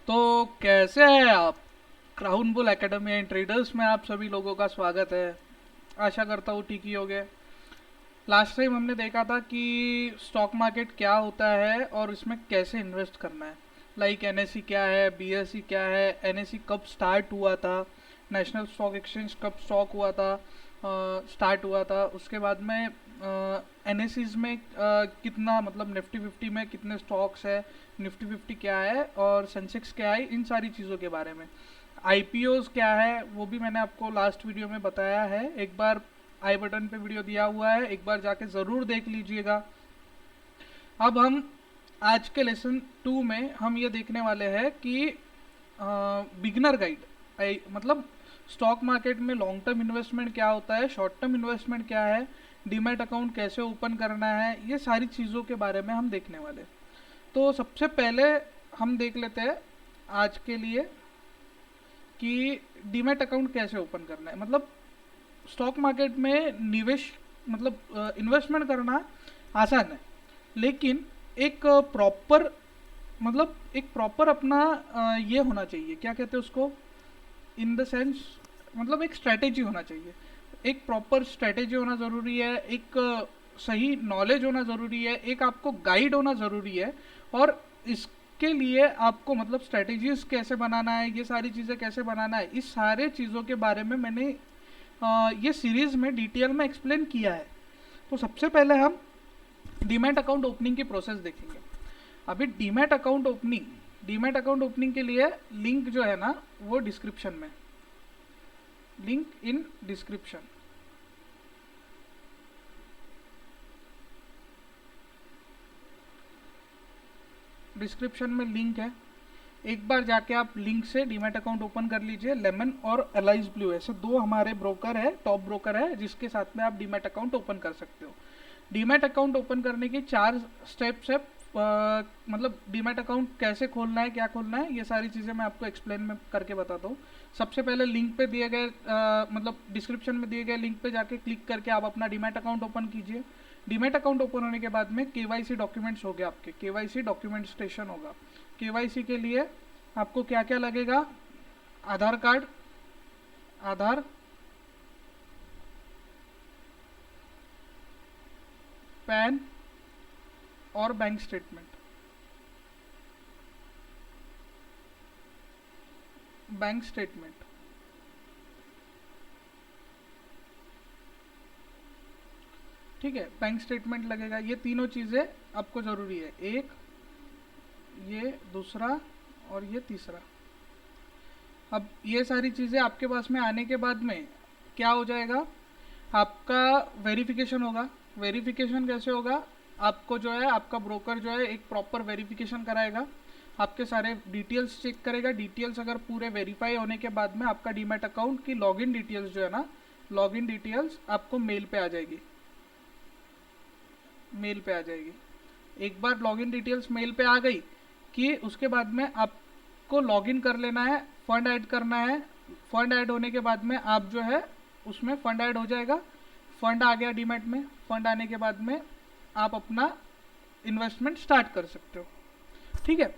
तो कैसे हैं आप? Crown bull academy and traders में आप सभी लोगों का स्वागत है। आशा करता हूँ ठीक ही हो गए। लास्ट टाइम हमने देखा था कि स्टॉक मार्केट क्या होता है और इसमें कैसे इन्वेस्ट करना है। लाइक एनएससी क्या है, बीएससी क्या है, एनएससी कब स्टार्ट हुआ था, नेशनल स्टॉक एक्सचेंज कब स्टॉक हुआ था, स्टार्ट हुआ था। उसके बाद में एनएससीज में कितना मतलब निफ्टी फिफ्टी में कितने स्टॉक्स है, निफ्टी फिफ्टी क्या है और सेंसेक्स क्या है, इन सारी चीज़ों के बारे में। आईपीओज क्या है वो भी मैंने आपको लास्ट वीडियो में बताया है। एक बार आई बटन पे वीडियो दिया हुआ है, एक बार जाके ज़रूर देख लीजिएगा। अब हम आज के लेसन 2 में हम ये देखने वाले हैं कि बिगनर गाइड, मतलब स्टॉक मार्केट में लॉन्ग टर्म इन्वेस्टमेंट क्या होता है, शॉर्ट टर्म इन्वेस्टमेंट क्या है, डीमैट अकाउंट कैसे ओपन करना है, ये सारी चीज़ों के बारे में हम देखने वाले हैं। तो सबसे पहले हम देख लेते हैं आज के लिए कि डीमैट अकाउंट कैसे ओपन करना है। मतलब स्टॉक मार्केट में निवेश मतलब इन्वेस्टमेंट करना आसान है, लेकिन एक प्रॉपर मतलब एक प्रॉपर अपना ये होना चाहिए, क्या कहते हैं उसको, इन द सेंस मतलब एक स्ट्रेटेजी होना चाहिए। एक प्रॉपर स्ट्रेटेजी होना ज़रूरी है, एक सही नॉलेज होना ज़रूरी है, एक आपको गाइड होना ज़रूरी है। और इसके लिए आपको मतलब स्ट्रेटेजीज कैसे बनाना है, ये सारी चीज़ें कैसे बनाना है, इस सारे चीज़ों के बारे में मैंने ये सीरीज़ में डिटेल में एक्सप्लेन किया है। तो सबसे पहले हम डीमैट अकाउंट ओपनिंग की प्रोसेस देखेंगे। अभी डीमैट अकाउंट ओपनिंग के लिए लिंक जो है ना वो डिस्क्रिप्शन में, लिंक इन डिस्क्रिप्शन। डिस्क्रिप्शन में लिंक है, एक बार जाके आप लिंक से डीमैट अकाउंट ओपन कर लीजिए। लेमन और एलाइज ब्लू ऐसे दो हमारे ब्रोकर है, टॉप ब्रोकर है, जिसके साथ में आप डीमैट अकाउंट ओपन कर सकते हो। डीमैट अकाउंट ओपन करने की 4 स्टेप्स है। मतलब डीमैट अकाउंट कैसे खोलना है, क्या खोलना है, ये सारी चीज़ें मैं आपको एक्सप्लेन में करके बताता हूँ। सबसे पहले लिंक पे दिए गए मतलब डिस्क्रिप्शन में दिए गए लिंक पे जाके क्लिक करके आप अपना डीमैट अकाउंट ओपन कीजिए। डीमैट अकाउंट ओपन होने के बाद में केवाईसी डॉक्यूमेंट्स हो गए, आपके केवाईसी डॉक्यूमेंटेशन होगा। केवाईसी के लिए आपको क्या क्या लगेगा, आधार कार्ड, आधार, पैन और बैंक स्टेटमेंट। बैंक स्टेटमेंट, ठीक है, बैंक स्टेटमेंट लगेगा। ये तीनों चीज़ें आपको ज़रूरी है, एक ये, दूसरा और ये तीसरा। अब ये सारी चीज़ें आपके पास में आने के बाद में क्या हो जाएगा, आपका वेरिफिकेशन होगा। वेरिफिकेशन कैसे होगा, आपको जो है आपका ब्रोकर जो है एक प्रॉपर वेरिफिकेशन कराएगा, आपके सारे डिटेल्स चेक करेगा। डिटेल्स अगर पूरे वेरीफाई होने के बाद में आपका डीमैट अकाउंट की लॉगिन डिटेल्स जो है ना, लॉगिन डिटेल्स आपको मेल पे आ जाएगी, मेल पे आ जाएगी। एक बार लॉगिन डिटेल्स मेल पे आ गई कि उसके बाद में आपको लॉगिन कर लेना है, फंड ऐड करना है। फंड ऐड होने के बाद में आप जो है उसमें फंड ऐड हो जाएगा। फंड आ गया डीमैट में, फंड आने के बाद में आप अपना इन्वेस्टमेंट स्टार्ट कर सकते हो। ठीक है।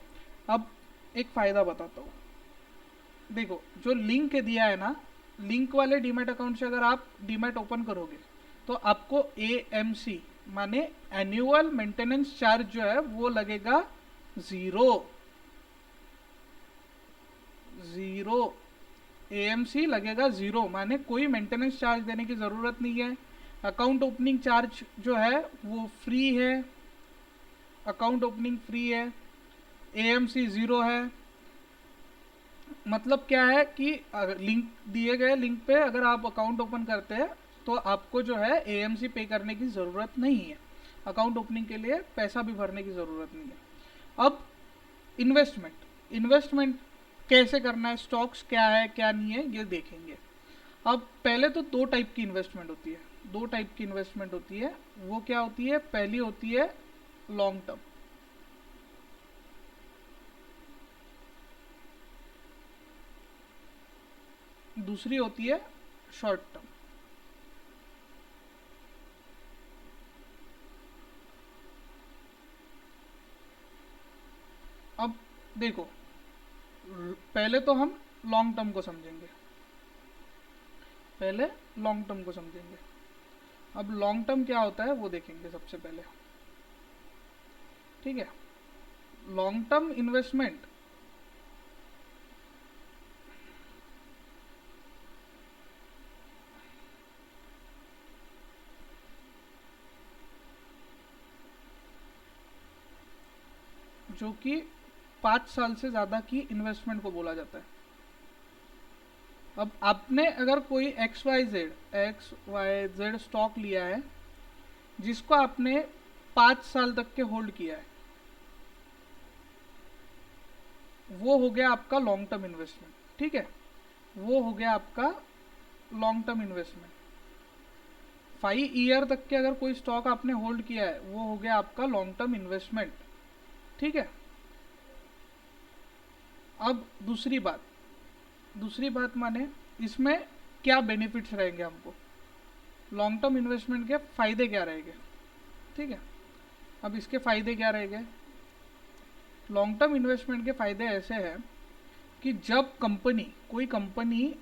अब एक फ़ायदा बताता हूँ। देखो जो लिंक दिया है ना, लिंक वाले डीमैट अकाउंट से अगर आप डीमैट ओपन करोगे तो आपको एएमसी माने एनुअल मेंटेनेंस चार्ज जो है वो लगेगा ज़ीरो, ज़ीरो। एएमसी लगेगा ज़ीरो, माने कोई मेंटेनेंस चार्ज देने की ज़रूरत नहीं है। अकाउंट ओपनिंग चार्ज जो है वो फ्री है, अकाउंट ओपनिंग फ्री है, एएमसी ज़ीरो है। मतलब क्या है कि लिंक दिए गए लिंक पे अगर आप अकाउंट ओपन करते हैं तो आपको जो है एएमसी पे करने की ज़रूरत नहीं है, अकाउंट ओपनिंग के लिए पैसा भी भरने की ज़रूरत नहीं है। अब इन्वेस्टमेंट, इन्वेस्टमेंट कैसे करना है, स्टॉक्स क्या है क्या नहीं है ये देखेंगे। अब पहले तो दो टाइप की इन्वेस्टमेंट होती है, दो टाइप की इन्वेस्टमेंट होती है। वो क्या होती है, पहली होती है लॉन्ग टर्म, दूसरी होती है शॉर्ट टर्म। अब देखो पहले तो हम लॉन्ग टर्म को समझेंगे, पहले लॉन्ग टर्म को समझेंगे। अब लॉन्ग टर्म क्या होता है वो देखेंगे सबसे पहले। ठीक है, लॉन्ग टर्म इन्वेस्टमेंट जो कि 5 साल से ज़्यादा की इन्वेस्टमेंट को बोला जाता है। अब आपने अगर कोई एक्स वाई जेड स्टॉक लिया है जिसको आपने 5 साल तक के होल्ड किया है, वो हो गया आपका लॉन्ग टर्म इन्वेस्टमेंट। ठीक है, वो हो गया आपका लॉन्ग टर्म इन्वेस्टमेंट। 5 ईयर तक के अगर कोई स्टॉक आपने होल्ड किया है वो हो गया आपका लॉन्ग टर्म इन्वेस्टमेंट। ठीक है, अब दूसरी बात माने इसमें क्या बेनिफिट्स रहेंगे हमको, लॉन्ग टर्म इन्वेस्टमेंट के फ़ायदे क्या रहेंगे। ठीक है, अब इसके फ़ायदे क्या रहेंगे। लॉन्ग टर्म इन्वेस्टमेंट के फ़ायदे ऐसे हैं कि जब कोई कंपनी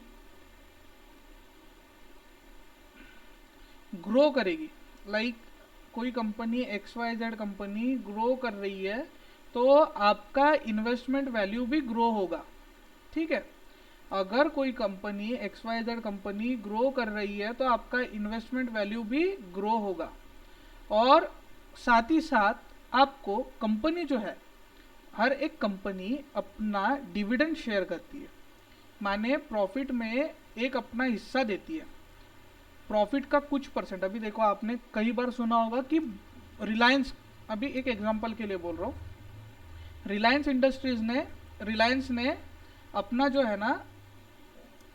ग्रो करेगी, लाइक कोई कंपनी XYZ कंपनी ग्रो कर रही है तो आपका इन्वेस्टमेंट वैल्यू भी ग्रो होगा। ठीक है, अगर कोई कंपनी XYZ कंपनी ग्रो कर रही है तो आपका इन्वेस्टमेंट वैल्यू भी ग्रो होगा। और साथ ही साथ आपको कंपनी जो है, हर एक कंपनी अपना डिविडेंड शेयर करती है, माने प्रॉफिट में एक अपना हिस्सा देती है, प्रॉफिट का कुछ परसेंट। अभी देखो आपने कई बार सुना होगा कि रिलायंस, अभी एक एग्जांपल के लिए बोल रहा हूँ, रिलायंस ने अपना जो है ना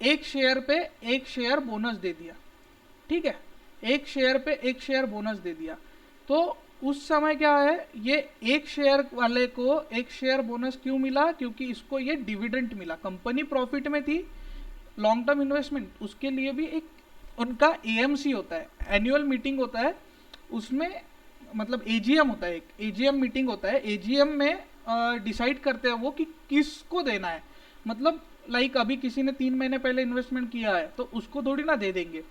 एक शेयर पे एक शेयर बोनस दे दिया। ठीक है, एक शेयर पे एक शेयर बोनस दे दिया, तो उस समय क्या है, ये एक शेयर वाले को एक शेयर बोनस क्यों मिला, क्योंकि इसको ये डिविडेंड मिला। कंपनी प्रॉफिट में थी, लॉन्ग टर्म इन्वेस्टमेंट, उसके लिए भी एक उनका AMC होता है, एनुअल मीटिंग होता है, उसमें मतलब AGM होता है, एक AGM मीटिंग होता है, AGM में डिसाइड करते हैं वो कि किसको देना है। मतलब लाइक अभी किसी ने 3 महीने पहले इन्वेस्टमेंट किया है तो उसको थोड़ी ना दे देंगे।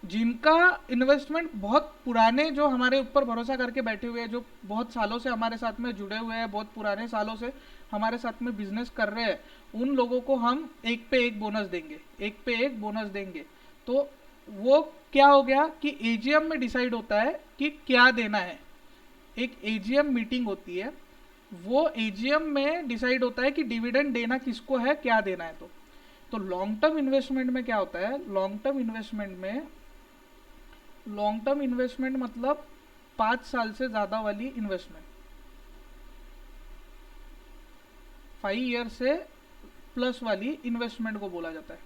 जिनका इन्वेस्टमेंट बहुत पुराने, जो हमारे ऊपर भरोसा करके बैठे हुए हैं, जो बहुत सालों से हमारे साथ में जुड़े हुए हैं, बहुत पुराने सालों से हमारे साथ में बिजनेस कर रहे हैं, उन लोगों को हम एक पे एक बोनस देंगे, एक पे एक बोनस देंगे। तो वो क्या हो गया कि AGM में डिसाइड होता है कि क्या देना है। एक AGM मीटिंग होती है, वो AGM में डिसाइड होता है कि डिविडेंड देना किसको है, क्या देना है। तो लॉन्ग टर्म इन्वेस्टमेंट में क्या होता है, लॉन्ग टर्म इन्वेस्टमेंट मतलब 5 साल से ज़्यादा वाली इन्वेस्टमेंट, 5 ईयर से प्लस वाली इन्वेस्टमेंट को बोला जाता है।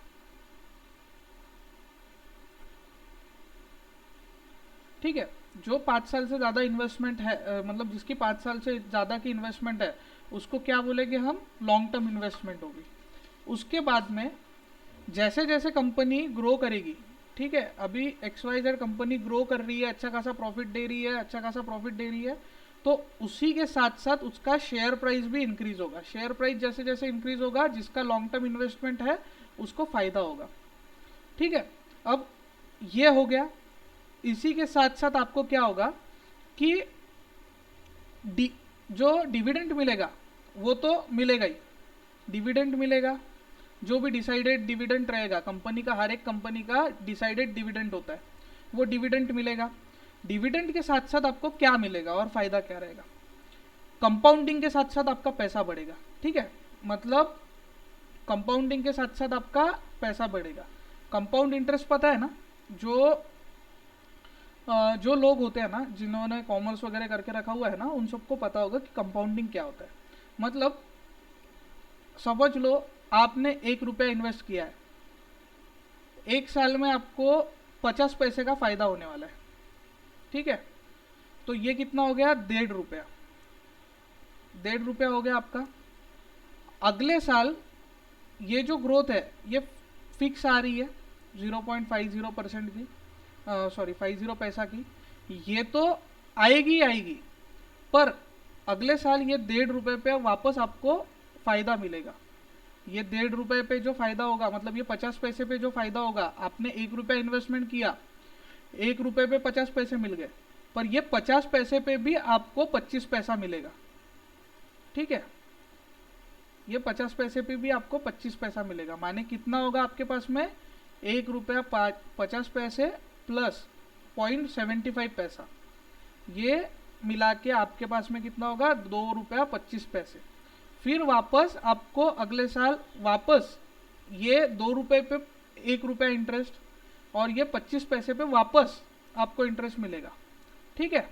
ठीक है, जो 5 साल से ज़्यादा इन्वेस्टमेंट है, मतलब जिसकी 5 साल से ज़्यादा की इन्वेस्टमेंट है, उसको क्या बोलेंगे हम, लॉन्ग टर्म इन्वेस्टमेंट होगी। उसके बाद में जैसे जैसे कंपनी ग्रो करेगी, ठीक है, अभी XYZ कंपनी ग्रो कर रही है, अच्छा खासा प्रॉफिट दे रही है, तो उसी के साथ साथ उसका शेयर प्राइस भी इंक्रीज होगा। शेयर प्राइस जैसे जैसे इंक्रीज होगा, जिसका लॉन्ग टर्म इन्वेस्टमेंट है उसको फायदा होगा। ठीक है, अब ये हो गया। इसी के साथ साथ आपको क्या होगा कि जो डिविडेंड मिलेगा वो तो मिलेगा ही, डिविडेंड मिलेगा, जो भी डिसाइडेड डिविडेंड रहेगा कंपनी का, हर एक कंपनी का डिसाइडेड डिविडेंड होता है, वो डिविडेंड मिलेगा। डिविडेंड के साथ साथ आपको क्या मिलेगा और फायदा क्या रहेगा, कंपाउंडिंग के साथ साथ आपका पैसा बढ़ेगा। ठीक है, मतलब कंपाउंडिंग के साथ साथ आपका पैसा बढ़ेगा। कंपाउंड इंटरेस्ट पता है ना, जो लोग होते हैं ना, जिन्होंने कॉमर्स वगैरह करके रखा हुआ है ना, उन सबको पता होगा कि कंपाउंडिंग क्या होता है। मतलब समझ लो आपने 1 रुपया इन्वेस्ट किया है, 1 साल में आपको 50 पैसे का फायदा होने वाला है। ठीक है, तो ये कितना हो गया, 1.5 रुपया, 1.5 रुपया हो गया आपका। अगले साल ये जो ग्रोथ है ये फिक्स आ रही है 0.50% की, सॉरी 50 पैसा की, ये तो आएगी आएगी, पर अगले साल ये 1.5 रुपये पे वापस आपको फ़ायदा मिलेगा। ये 1.5 रुपए पे जो फायदा होगा, मतलब ये 50 पैसे पे जो फायदा होगा, आपने 1 रुपया इन्वेस्टमेंट किया, 1 रुपए पे 50 पैसे मिल गए, पर ये 50 पैसे पे भी आपको 25 पैसा मिलेगा। ठीक है, ये 50 पैसे पे भी आपको 25 पैसा मिलेगा, माने कितना होगा आपके पास में, 1 रुपया 50 पैसे प्लस 0.75 पैसा, ये मिला के आपके पास में कितना होगा, 2 रुपया 25 पैसे। फिर वापस आपको अगले साल वापस ये 2 रुपए पे 1 रुपया इंटरेस्ट, और ये 25 पैसे पे वापस आपको इंटरेस्ट मिलेगा। ठीक है,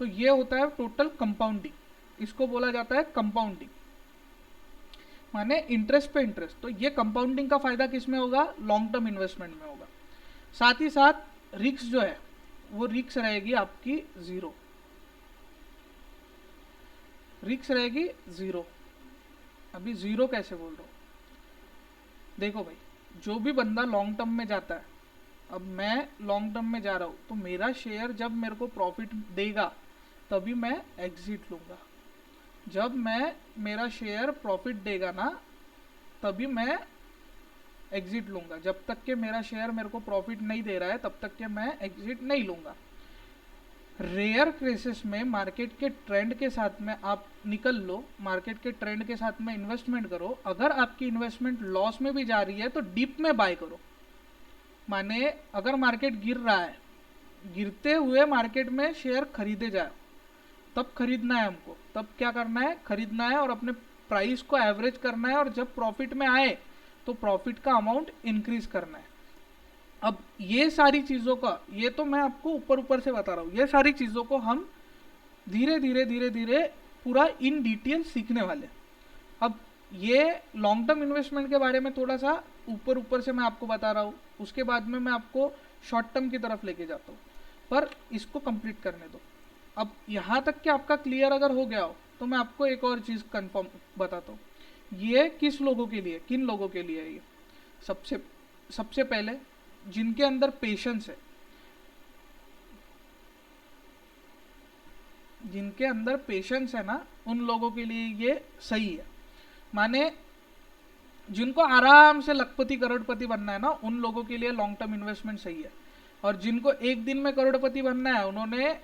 तो ये होता है टोटल कंपाउंडिंग, इसको बोला जाता है कंपाउंडिंग, माने इंटरेस्ट पे इंटरेस्ट। तो ये कंपाउंडिंग का फायदा किस में होगा, लॉन्ग टर्म इन्वेस्टमेंट में होगा। साथ ही साथ रिस्क जो है वो रिस्क रहेगी आपकी जीरो, रिस्क रहेगी जीरो। अभी जीरो कैसे बोल रहा हूँ, देखो भाई, जो भी बंदा लॉन्ग टर्म में जाता है, अब मैं लॉन्ग टर्म में जा रहा हूँ तो मेरा शेयर जब मेरे को प्रॉफिट देगा तभी मैं एग्जिट लूँगा, जब मैं मेरा शेयर प्रॉफिट देगा ना तभी मैं एग्जिट लूँगा, जब तक के मेरा शेयर मेरे को प्रॉफिट नहीं दे रहा है तब तक के मैं एग्जिट नहीं लूँगा। रेयर केसेस में मार्केट के ट्रेंड के साथ में आप निकल लो, मार्केट के ट्रेंड के साथ में इन्वेस्टमेंट करो, अगर आपकी इन्वेस्टमेंट लॉस में भी जा रही है तो डीप में बाय करो। माने अगर मार्केट गिर रहा है, गिरते हुए मार्केट में शेयर खरीदे जाए, तब खरीदना है हमको, तब क्या करना है, खरीदना है और अपने प्राइस को एवरेज करना है, और जब प्रॉफिट में आए तो प्रॉफिट का अमाउंट इंक्रीज करना है। अब ये सारी चीज़ों का, ये तो मैं आपको ऊपर ऊपर से बता रहा हूँ, ये सारी चीज़ों को हम धीरे धीरे धीरे धीरे पूरा इन डिटेल सीखने वाले। अब ये लॉन्ग टर्म इन्वेस्टमेंट के बारे में थोड़ा सा ऊपर ऊपर से मैं आपको बता रहा हूँ, उसके बाद में मैं आपको शॉर्ट टर्म की तरफ लेके जाता हूँ, पर इसको कंप्लीट करने दो। अब यहाँ तक कि आपका क्लियर अगर हो गया हो तो मैं आपको एक और चीज़ कंफर्म बताता हूँ, ये किस लोगों के लिए, किन लोगों के लिए है ये। सबसे पहले जिनके अंदर पेशेंस है, जिनके अंदर पेशेंस है ना, उन लोगों के लिए ये सही है। माने जिनको आराम से लखपति करोड़पति बनना है ना, उन लोगों के लिए लॉन्ग टर्म इन्वेस्टमेंट सही है। और जिनको एक दिन में करोड़पति बनना है, उन्होंने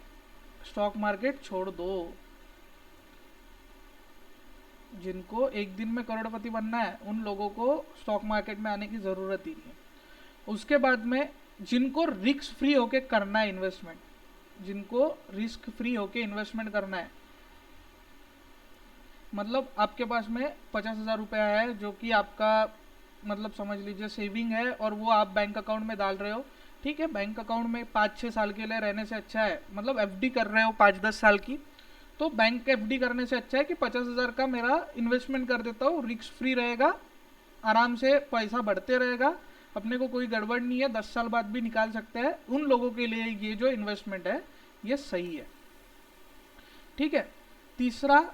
स्टॉक मार्केट छोड़ दो। जिनको एक दिन में करोड़पति बनना है उन लोगों को स्टॉक मार्केट में आने की ज़रूरत ही नहीं है। उसके बाद में जिनको रिस्क फ्री होके करना है इन्वेस्टमेंट, जिनको रिस्क फ्री होके इन्वेस्टमेंट करना है, मतलब आपके पास में 50,000 रुपया है जो कि आपका मतलब समझ लीजिए सेविंग है, और वो आप बैंक अकाउंट में डाल रहे हो। ठीक है, बैंक अकाउंट में 5-6 साल के लिए रहने से अच्छा है, मतलब एफडी कर रहे हो 5-10 साल की, तो बैंक एफडी करने से अच्छा है कि 50,000 का मेरा इन्वेस्टमेंट कर देता हूँ, रिस्क फ्री रहेगा, आराम से पैसा बढ़ते रहेगा, अपने को कोई गड़बड़ नहीं है, 10 साल बाद भी निकाल सकते हैं। उन लोगों के लिए ये जो इन्वेस्टमेंट है ये सही है। ठीक है, तीसरा,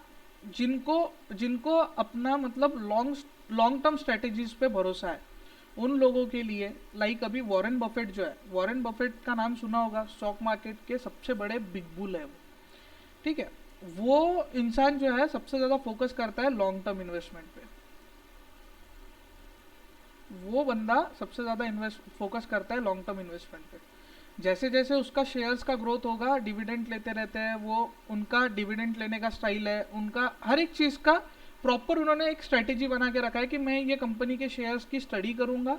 जिनको जिनको अपना मतलब लॉन्ग टर्म स्ट्रेटेजीज पे भरोसा है, उन लोगों के लिए लाइक अभी वॉरेन बफेट जो है, वॉरेन बफेट का नाम सुना होगा, स्टॉक मार्केट के सबसे बड़े बिग बुल है वो। ठीक है, वो इंसान जो है सबसे ज़्यादा फोकस करता है लॉन्ग टर्म इन्वेस्टमेंट पे, वो बंदा सबसे ज़्यादा फोकस करता है लॉन्ग टर्म इन्वेस्टमेंट पे। जैसे जैसे उसका शेयर्स का ग्रोथ होगा, डिविडेंड लेते रहते हैं वो, उनका डिविडेंड लेने का स्टाइल है, उनका हर एक चीज़ का प्रॉपर उन्होंने एक स्ट्रेटेजी बना के रखा है कि मैं ये कंपनी के शेयर्स की स्टडी करूँगा,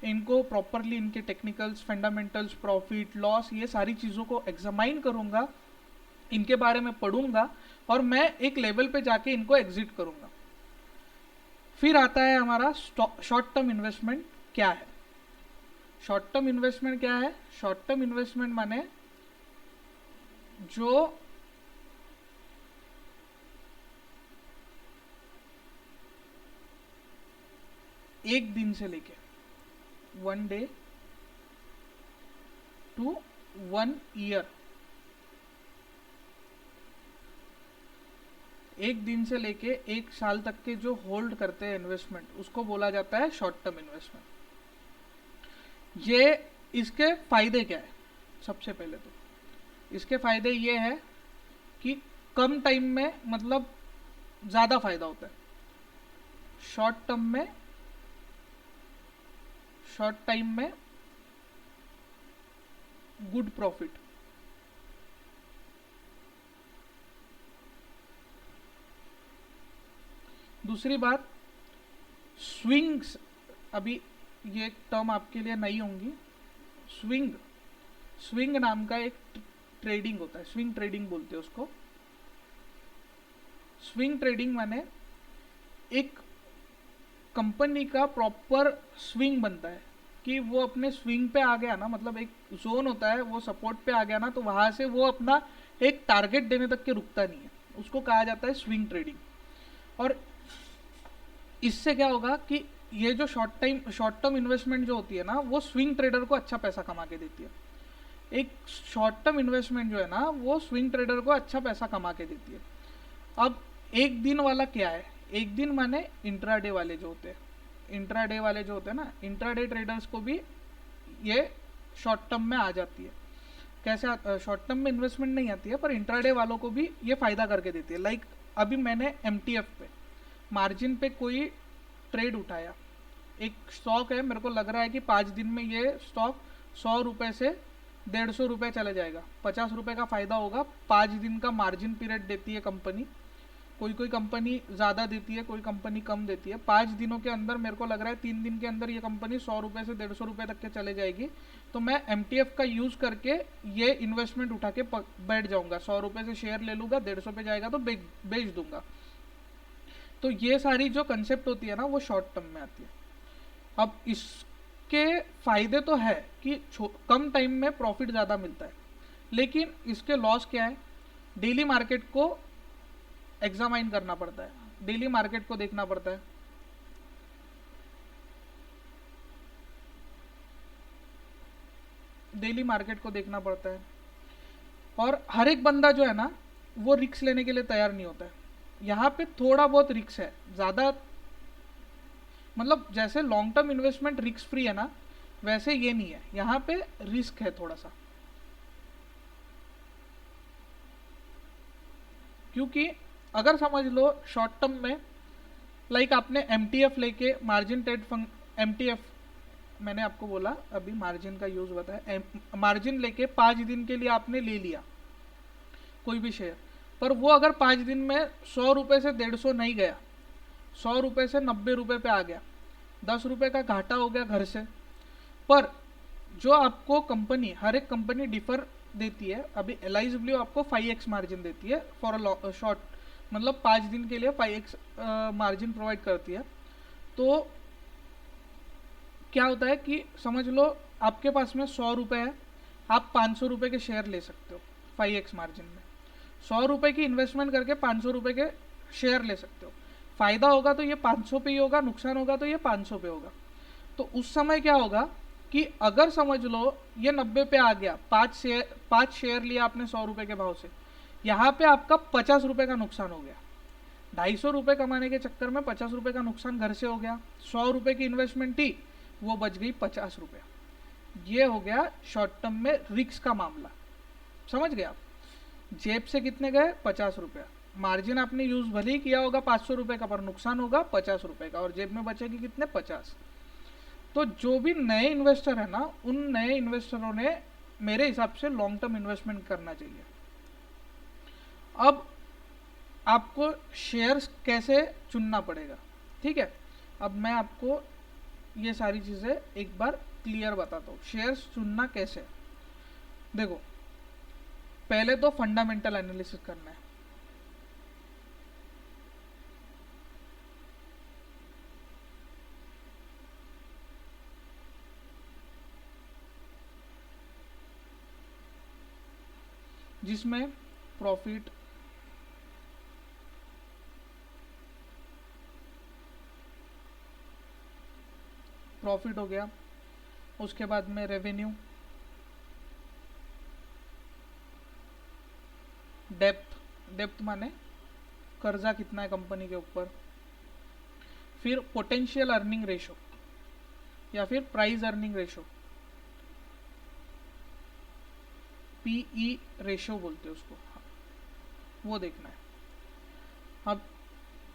इनको प्रॉपरली, इनके टेक्निकल्स, फंडामेंटल्स, प्रॉफिट लॉस, ये सारी चीज़ों को एग्जामाइन करूँगा, इनके बारे में पढ़ूंगा, और मैं एक लेवल पे जाके इनको एग्जिट करूँगा। फिर आता है हमारा शॉर्ट टर्म इन्वेस्टमेंट क्या है। शॉर्ट टर्म इन्वेस्टमेंट क्या है, शॉर्ट टर्म इन्वेस्टमेंट माने जो एक दिन से लेके 1 डे टू 1 ईयर, एक दिन से लेके 1 साल तक के जो होल्ड करते हैं इन्वेस्टमेंट, उसको बोला जाता है शॉर्ट टर्म इन्वेस्टमेंट। ये इसके फायदे क्या है, सबसे पहले तो इसके फायदे ये है कि कम टाइम में मतलब ज़्यादा फायदा होता है। शॉर्ट टर्म में शॉर्ट टाइम में गुड प्रॉफिट। दूसरी बात, स्विंग्स, अभी ये टर्म आपके लिए नई होंगी। स्विंग, स्विंग नाम का एक ट्रेडिंग होता है, स्विंग ट्रेडिंग बोलते हैं उसको। स्विंग ट्रेडिंग माने एक कंपनी का प्रॉपर स्विंग बनता है कि वो अपने स्विंग पे आ गया ना, मतलब एक जोन होता है, वो सपोर्ट पे आ गया ना, तो वहां से वो अपना एक टारगेट देने तक के रुकता नहीं है, उसको कहा जाता है स्विंग ट्रेडिंग। और इससे क्या होगा कि ये जो शॉर्ट टर्म इन्वेस्टमेंट जो होती है ना, वो स्विंग ट्रेडर को अच्छा पैसा कमा के देती है। एक शॉर्ट टर्म इन्वेस्टमेंट जो है ना, वो स्विंग ट्रेडर को अच्छा पैसा कमा के देती है। अब एक दिन वाला क्या है, एक दिन माने इंट्राडे वाले जो होते हैं, इंट्राडे वाले जो होते हैं ना, इंट्राडे ट्रेडर्स को भी ये शॉर्ट टर्म में आ जाती है। कैसे शॉर्ट टर्म में इन्वेस्टमेंट नहीं आती है, पर इंट्राडे वालों को भी ये फायदा करके देती है। लाइक अभी मैंने एमटीएफ पे मार्जिन पे कोई ट्रेड उठाया, एक स्टॉक है, मेरे को लग रहा है कि 5 दिन में ये स्टॉक 100 रुपये से 150 रुपये चले जाएगा, 50 रुपये का फायदा होगा। 5 दिन का मार्जिन पीरियड देती है कंपनी, कोई कोई कंपनी ज़्यादा देती है, कोई कंपनी कम देती है। 5 दिनों के अंदर मेरे को लग रहा है 3 दिन के अंदर ये कंपनी 100 रुपये से 150 रुपये तक के चले जाएगी। तो मैं एमटीएफ का यूज़ करके ये इन्वेस्टमेंट उठा के बैठ जाऊंगा, 100 रुपये से शेयर ले लूँगा, 150 पे जाएगा तो बेच दूंगा। तो ये सारी जो कंसेप्ट होती है ना, वो शॉर्ट टर्म में आती है। अब इसके फायदे तो है कि कम टाइम में प्रॉफिट ज़्यादा मिलता है, लेकिन इसके लॉस क्या है, डेली मार्केट को एग्जामाइन करना पड़ता है, डेली मार्केट को देखना पड़ता है। डेली मार्केट को देखना पड़ता है, और हर एक बंदा जो है ना, वो रिक्स लेने के लिए तैयार नहीं होता है। यहाँ पे थोड़ा बहुत रिक्स है, ज़्यादा, मतलब जैसे long term investment risk free है ना, वैसे ये नहीं है, यहाँ पे रिस्क है थोड़ा सा। क्योंकि अगर समझ लो शॉर्ट टर्म में, लाइक आपने एमटीएफ लेके मार्जिन ट्रेड एमटीएफ, मैंने आपको बोला अभी मार्जिन का यूज बताया, मार्जिन लेके 5 दिन के लिए आपने ले लिया कोई भी शेयर, पर वो अगर 5 दिन में 100 रुपये से 150 नहीं गया, 100 रुपये से 90 रुपये पे आ गया, 10 रुपये का घाटा हो गया घर से। पर जो आपको कंपनी, हर एक कंपनी डिफर देती है। अभी LIW आपको 5x मार्जिन देती है फॉर अ शॉर्ट, मतलब 5 दिन के लिए 5x मार्जिन प्रोवाइड करती है। तो क्या होता है कि समझ लो आपके पास में 100 रुपये है, आप 500 रुपये के शेयर ले सकते हो 5x मार्जिन में। 100 रुपये की इन्वेस्टमेंट करके 500 रुपये के शेयर ले सकते हो। फायदा होगा तो ये 500 पे ही होगा, नुकसान होगा तो ये 500 पे होगा। तो उस समय क्या होगा कि अगर समझ लो ये 90 पे आ गया, 5 शेयर लिया आपने 100 रुपये के भाव से, यहाँ पे आपका 50 रुपये का नुकसान हो गया। 250 रुपये कमाने के चक्कर में 50 रुपये का नुकसान घर से हो गया। 100 रुपये की इन्वेस्टमेंट थी, वो बच गई 50 रुपये। ये हो गया शॉर्ट टर्म में रिस्क का मामला। समझ गए आप? जेब से कितने गए? 50 रुपये। मार्जिन आपने यूज भले ही किया होगा 500 रुपये का, पर नुकसान होगा 50 रुपये का, और जेब में बचेगी कितने? 50। तो जो भी नए इन्वेस्टर है ना, उन नए इन्वेस्टरों ने मेरे हिसाब से लॉन्ग टर्म इन्वेस्टमेंट करना चाहिए। अब आपको शेयर्स कैसे चुनना पड़ेगा, ठीक है? अब मैं आपको ये सारी चीज़ें एक बार क्लियर बताता हूँ, शेयर्स चुनना कैसे। देखो, पहले तो फंडामेंटल एनालिसिस करना है। जिसमें प्रॉफिट, प्रॉफिट हो गया, उसके बाद में रेवेन्यू, डेप्थ, डेप्थ माने कर्जा कितना है कंपनी के ऊपर, फिर पोटेंशियल अर्निंग रेशो या फिर price earning ratio, PE ratio बोलते हैं उसको, वो देखना है। अब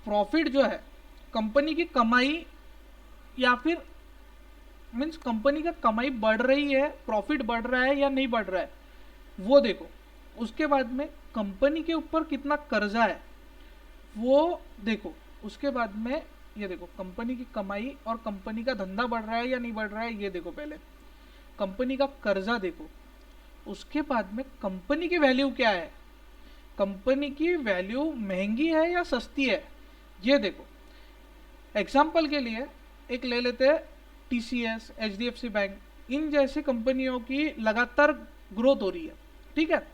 प्रॉफिट जो है कंपनी की कमाई या फिर मीन्स कंपनी का कमाई बढ़ रही है, प्रॉफिट बढ़ रहा है या नहीं बढ़ रहा है, वो देखो। उसके बाद में कंपनी के ऊपर कितना कर्जा है वो देखो। उसके बाद में ये देखो कंपनी की कमाई और कंपनी का धंधा बढ़ रहा है या नहीं बढ़ रहा है, ये देखो। पहले कंपनी का कर्जा देखो, उसके बाद में कंपनी की वैल्यू क्या है, कंपनी की वैल्यू महंगी है या सस्ती है, ये देखो। एग्जाम्पल के लिए एक ले लेते हैं टीसीएस, एचडीएफसी बैंक, इन जैसी कंपनियों की लगातार ग्रोथ हो रही है, ठीक है।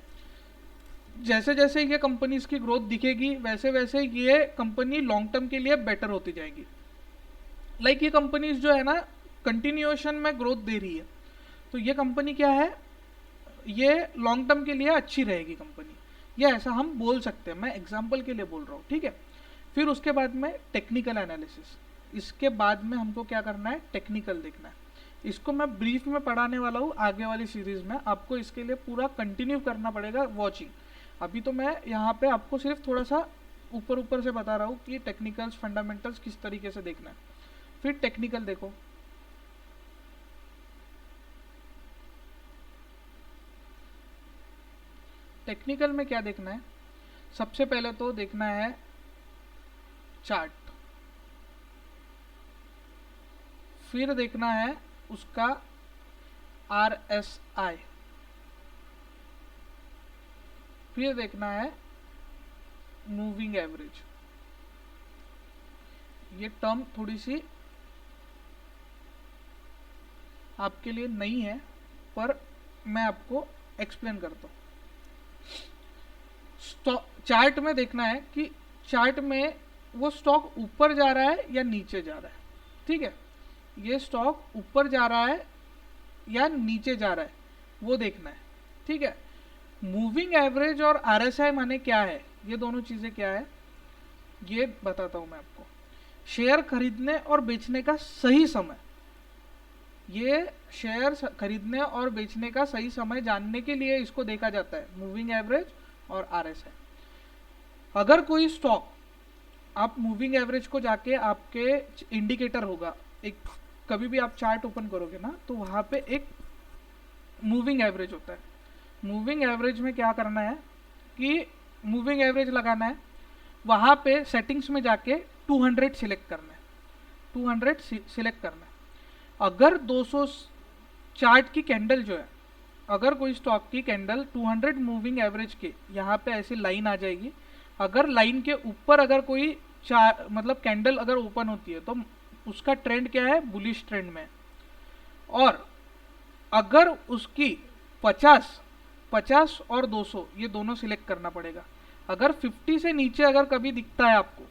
जैसे जैसे ये कंपनीज की ग्रोथ दिखेगी वैसे वैसे ये कंपनी लॉन्ग टर्म के लिए बेटर होती जाएगी। लाइक ये कंपनीज जो है ना कंटिन्यूएशन में ग्रोथ दे रही है, तो ये कंपनी क्या है, ये लॉन्ग टर्म के लिए अच्छी रहेगी कंपनी, ये ऐसा हम बोल सकते हैं। मैं एग्जांपल के लिए बोल रहा हूँ, ठीक है। फिर उसके बाद में टेक्निकल एनालिसिस, इसके बाद में हमको क्या करना है, टेक्निकल देखना है। इसको मैं ब्रीफ में पढ़ाने वाला हूँ आगे वाली सीरीज में, आपको इसके लिए पूरा कंटिन्यू करना पड़ेगा वॉचिंग। अभी तो मैं यहाँ पे आपको सिर्फ थोड़ा सा ऊपर ऊपर से बता रहा हूँ कि टेक्निकल्स फंडामेंटल्स किस तरीके से देखना है। फिर टेक्निकल देखो, टेक्निकल में क्या देखना है, सबसे पहले तो देखना है चार्ट, फिर देखना है उसका आरएसआई, फिर देखना है मूविंग एवरेज। ये टर्म थोड़ी सी आपके लिए नहीं है पर मैं आपको एक्सप्लेन करता हूँ। चार्ट में देखना है कि चार्ट में वो स्टॉक ऊपर जा रहा है या नीचे जा रहा है, ठीक है। ये स्टॉक ऊपर जा रहा है या नीचे जा रहा है वो देखना है, ठीक है। मूविंग एवरेज और आरएसआई माने क्या है, ये दोनों चीजें क्या है ये बताता हूं मैं आपको। शेयर खरीदने और बेचने का सही समय, ये शेयर खरीदने और बेचने का सही समय जानने के लिए इसको देखा जाता है, मूविंग एवरेज और आरएसआई। अगर कोई स्टॉक, आप मूविंग एवरेज को जाके आपके इंडिकेटर होगा एक, कभी भी आप चार्ट ओपन करोगे ना तो वहां पे एक मूविंग एवरेज होता है। मूविंग एवरेज में क्या करना है कि मूविंग एवरेज लगाना है, वहां पे सेटिंग्स में जाके 200 सिलेक्ट करना है, 200 सिलेक्ट करना है। अगर 200 चार्ट की कैंडल जो है, अगर कोई स्टॉक की कैंडल 200 मूविंग एवरेज के यहाँ पे ऐसी लाइन आ जाएगी, अगर लाइन के ऊपर अगर कोई मतलब कैंडल अगर ओपन होती है तो उसका ट्रेंड क्या है, बुलिश ट्रेंड में। और अगर उसकी 50 और 200 ये दोनों सिलेक्ट करना पड़ेगा। अगर 50 से नीचे अगर कभी दिखता है आपको,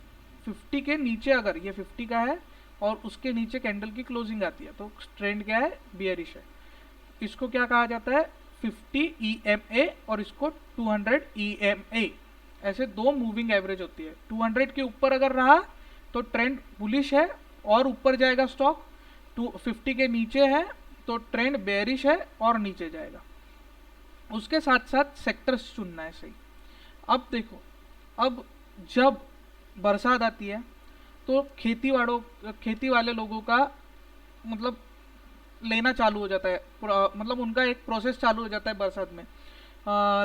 50 के नीचे अगर ये 50 का है और उसके नीचे कैंडल की क्लोजिंग आती है तो ट्रेंड क्या है, बियरिश है। इसको क्या कहा जाता है, 50 EMA और इसको 200 EMA, ऐसे दो मूविंग एवरेज होती है। 200 के ऊपर अगर रहा तो ट्रेंड बुलिश है और ऊपर जाएगा स्टॉक, 50 के नीचे है तो ट्रेंड बेयरिश है और नीचे जाएगा। उसके साथ साथ सेक्टर्स चुनना है सही। अब देखो, अब जब बरसात आती है तो खेती वाले लोगों का मतलब लेना चालू हो जाता है, मतलब उनका एक प्रोसेस चालू हो जाता है बरसात में।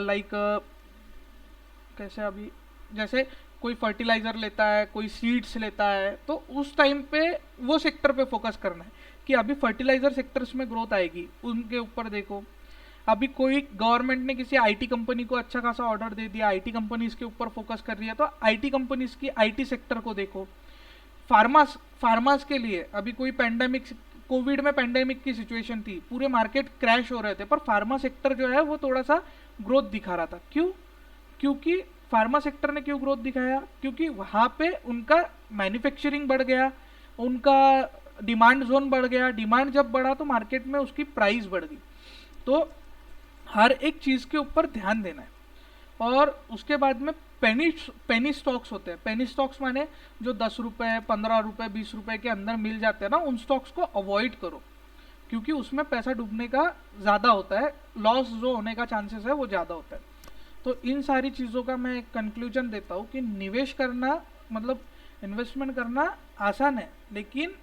लाइक कैसे, अभी जैसे कोई फर्टिलाइजर लेता है, कोई सीड्स लेता है, तो उस टाइम पे वो सेक्टर पे फोकस करना है कि अभी फर्टिलाइजर सेक्टर्स में ग्रोथ आएगी, उनके ऊपर देखो। अभी कोई गवर्नमेंट ने किसी आईटी कंपनी को अच्छा खासा ऑर्डर दे दिया, आईटी कंपनी इसके ऊपर फोकस कर रही है, तो आईटी कंपनीज की आईटी सेक्टर को देखो। फार्मास के लिए अभी कोई पेंडेमिक, कोविड में पेंडेमिक की सिचुएशन थी, पूरे मार्केट क्रैश हो रहे थे, पर फार्मा सेक्टर जो है वो थोड़ा सा ग्रोथ दिखा रहा था। क्यों? क्योंकि फार्मा सेक्टर ने क्यों ग्रोथ दिखाया, क्योंकि वहां पे उनका मैन्युफैक्चरिंग बढ़ गया, उनका डिमांड जोन बढ़ गया। डिमांड जब बढ़ा तो मार्केट में उसकी प्राइस बढ़ गई। तो हर एक चीज के ऊपर ध्यान देना है। और उसके बाद में पेनी स्टॉक्स होते हैं। पेनी स्टॉक्स माने जो 10 रुपए, 15 रुपए, 20 रुपए के अंदर मिल जाते हैं ना, उन स्टॉक्स को अवॉइड करो, क्योंकि उसमें पैसा डूबने का ज़्यादा होता है, लॉस जो होने का चांसेस है वो ज़्यादा होता है। तो इन सारी चीज़ों का मैं कंक्लूजन देता हूँ कि निवेश करना मतलब इन्वेस्टमेंट करना आसान है, लेकिन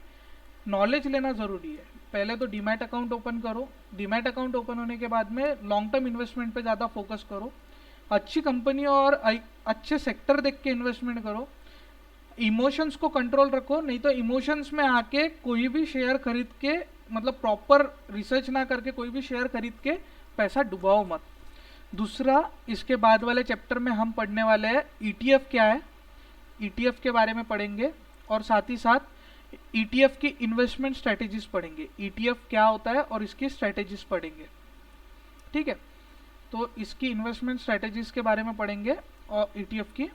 नॉलेज लेना ज़रूरी है। पहले तो डीमैट अकाउंट ओपन करो। डीमैट अकाउंट ओपन होने के बाद में लॉन्ग टर्म इन्वेस्टमेंट पे ज़्यादा फोकस करो, अच्छी कंपनी और अच्छे सेक्टर देख के इन्वेस्टमेंट करो। इमोशंस को कंट्रोल रखो, नहीं तो इमोशंस में आके कोई भी शेयर खरीद के, मतलब प्रॉपर रिसर्च ना करके कोई भी शेयर खरीद के पैसा डुबाओ मत। दूसरा, इसके बाद वाले चैप्टर में हम पढ़ने वाले हैं ईटीएफ क्या है, ईटीएफ के बारे में पढ़ेंगे, और साथ ही साथ ईटीएफ की इन्वेस्टमेंट स्ट्रेटेजीज पढ़ेंगे। ईटीएफ क्या होता है और इसकी स्ट्रेटेजीज पढ़ेंगे, ठीक है। तो इसकी इन्वेस्टमेंट स्ट्रेटेजीज के बारे में पढ़ेंगे और ईटीएफ की,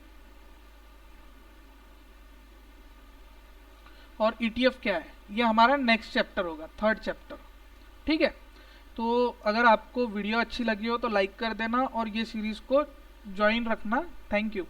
और ईटीएफ क्या है ये हमारा नेक्स्ट चैप्टर होगा, थर्ड चैप्टर, ठीक है। तो अगर आपको वीडियो अच्छी लगी हो तो लाइक कर देना और ये सीरीज़ को ज्वाइन रखना। Thank you.